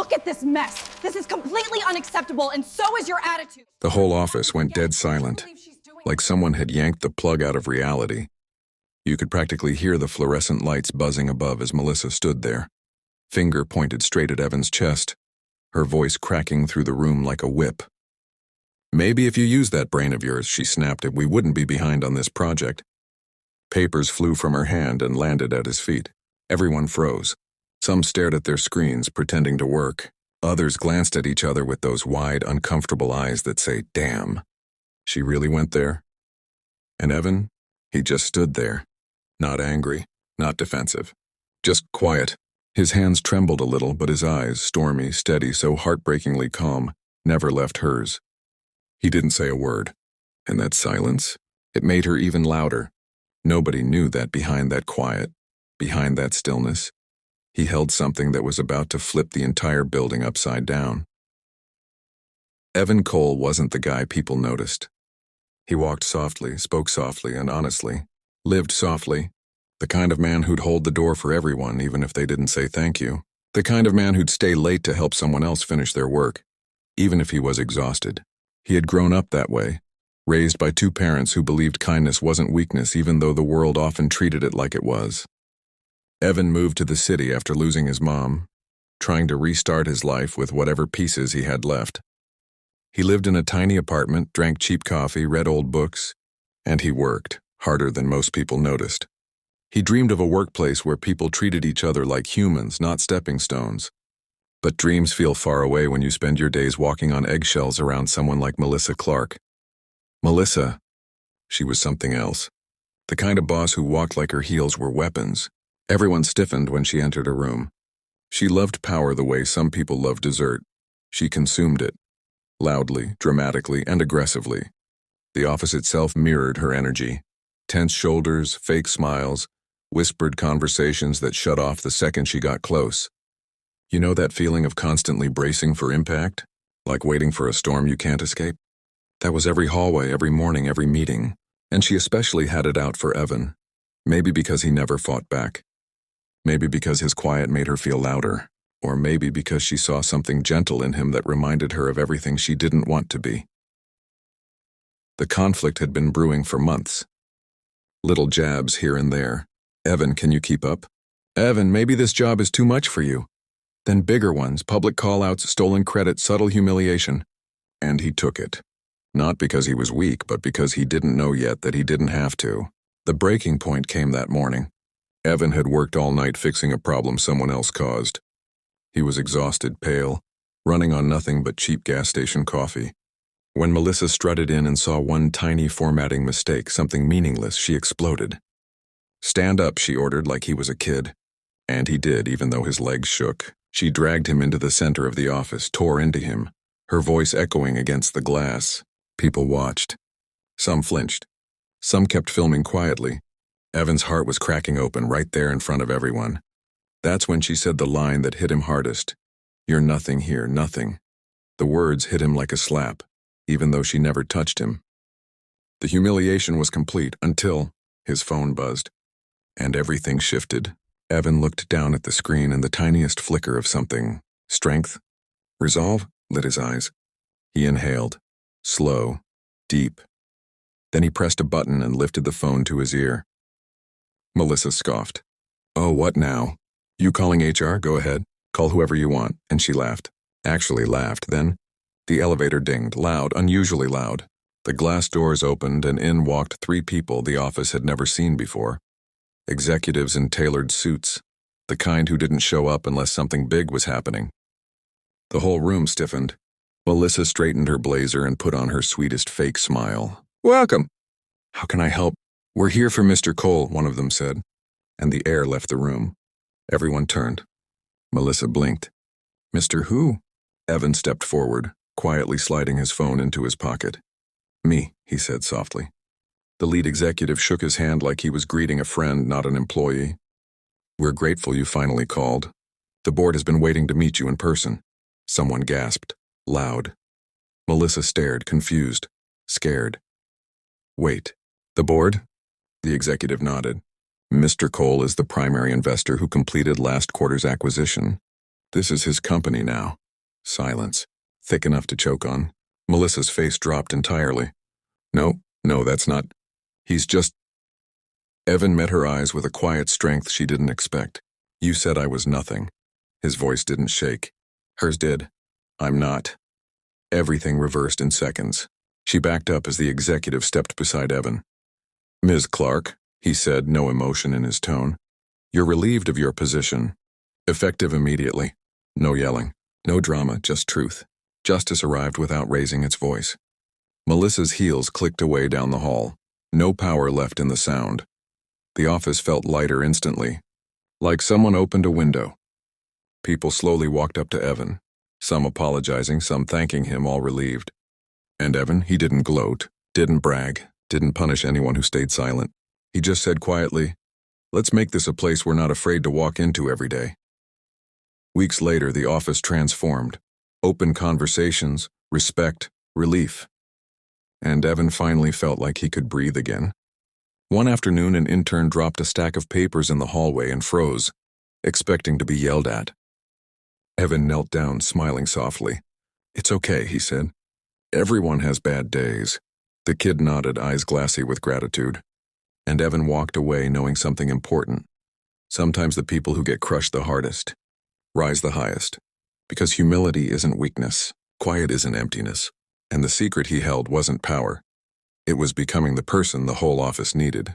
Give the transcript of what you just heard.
Look at this mess. This is completely unacceptable, and so is your attitude. The whole office went dead silent, like someone had yanked the plug out of reality. You could practically hear the fluorescent lights buzzing above as Melissa stood there, finger pointed straight at Evan's chest, her voice cracking through the room like a whip. "Maybe if you use that brain of yours," she snapped it, "we wouldn't be behind on this project." Papers flew from her hand and landed at his feet. Everyone froze. Some stared at their screens, pretending to work. Others glanced at each other with those wide, uncomfortable eyes that say, "Damn. She really went there?" And Evan? He just stood there. Not angry, not defensive. Just quiet. His hands trembled a little, but his eyes, stormy, steady, so heartbreakingly calm, never left hers. He didn't say a word. And that silence, it made her even louder. Nobody knew that behind that quiet, behind that stillness, he held something that was about to flip the entire building upside down. Evan Cole wasn't the guy people noticed. He walked softly, spoke softly and honestly, lived softly, the kind of man who'd hold the door for everyone even if they didn't say thank you, the kind of man who'd stay late to help someone else finish their work, even if he was exhausted. He had grown up that way, raised by two parents who believed kindness wasn't weakness even though the world often treated it like it was. Evan moved to the city after losing his mom, trying to restart his life with whatever pieces he had left. He lived in a tiny apartment, drank cheap coffee, read old books, and he worked, harder than most people noticed. He dreamed of a workplace where people treated each other like humans, not stepping stones. But dreams feel far away when you spend your days walking on eggshells around someone like Melissa Clark. Melissa, she was something else. The kind of boss who walked like her heels were weapons. Everyone stiffened when she entered a room. She loved power the way some people love dessert. She consumed it. Loudly, dramatically, and aggressively. The office itself mirrored her energy. Tense shoulders, fake smiles, whispered conversations that shut off the second she got close. You know that feeling of constantly bracing for impact? Like waiting for a storm you can't escape? That was every hallway, every morning, every meeting. And she especially had it out for Evan. Maybe because he never fought back. Maybe because his quiet made her feel louder. Or maybe because she saw something gentle in him that reminded her of everything she didn't want to be. The conflict had been brewing for months. Little jabs here and there. "Evan, can you keep up? Evan, maybe this job is too much for you." Then bigger ones, public call-outs, stolen credit, subtle humiliation. And he took it. Not because he was weak, but because he didn't know yet that he didn't have to. The breaking point came that morning. Evan had worked all night fixing a problem someone else caused. He was exhausted, pale, running on nothing but cheap gas station coffee. When Melissa strutted in and saw one tiny formatting mistake, something meaningless, she exploded. "Stand up," she ordered like he was a kid. And he did, even though his legs shook. She dragged him into the center of the office, tore into him, her voice echoing against the glass. People watched. Some flinched. Some kept filming quietly. Evan's heart was cracking open right there in front of everyone. That's when she said the line that hit him hardest. "You're nothing here, nothing." The words hit him like a slap, even though she never touched him. The humiliation was complete until his phone buzzed. And everything shifted. Evan looked down at the screen and the tiniest flicker of something. Strength? Resolve? Lit his eyes. He inhaled. Slow. Deep. Then he pressed a button and lifted the phone to his ear. Melissa scoffed. "Oh, what now? You calling HR? Go ahead. Call whoever you want." And she laughed. Actually laughed. Then the elevator dinged, loud, unusually loud. The glass doors opened and in walked three people the office had never seen before. Executives in tailored suits, the kind who didn't show up unless something big was happening. The whole room stiffened. Melissa straightened her blazer and put on her sweetest fake smile. "Welcome." "How can I help?" "We're here for Mr. Cole," one of them said, and the air left the room. Everyone turned. Melissa blinked. "Mr. Who?" Evan stepped forward, quietly sliding his phone into his pocket. "Me," he said softly. The lead executive shook his hand like he was greeting a friend, not an employee. "We're grateful you finally called. The board has been waiting to meet you in person." Someone gasped, loud. Melissa stared, confused, scared. "Wait, the board?" The executive nodded. "Mr. Cole is the primary investor who completed last quarter's acquisition. This is his company now. Silence. Thick enough to choke on. Melissa's face dropped entirely. No, that's not. He's just... Evan met her eyes with a quiet strength she didn't expect. You said I was nothing. His voice didn't shake. Hers did. I'm not. Everything reversed in seconds. She backed up as the executive stepped beside Evan. Ms. Clark, he said, no emotion in his tone. You're relieved of your position. Effective immediately. No yelling. No drama, just truth. Justice arrived without raising its voice. Melissa's heels clicked away down the hall. No power left in the sound. The office felt lighter instantly, like someone opened a window. People slowly walked up to Evan, some apologizing, some thanking him, all relieved. And Evan, he didn't gloat, didn't brag, didn't punish anyone who stayed silent. He just said quietly, let's make this a place we're not afraid to walk into every day. Weeks later, the office transformed. Open conversations, respect, relief. And Evan finally felt like he could breathe again. One afternoon, an intern dropped a stack of papers in the hallway and froze, expecting to be yelled at. Evan knelt down, smiling softly. It's okay, he said. Everyone has bad days. The kid nodded, eyes glassy with gratitude. And Evan walked away knowing something important. Sometimes the people who get crushed the hardest rise the highest. Because humility isn't weakness, quiet isn't emptiness. And the secret he held wasn't power. It was becoming the person the whole office needed.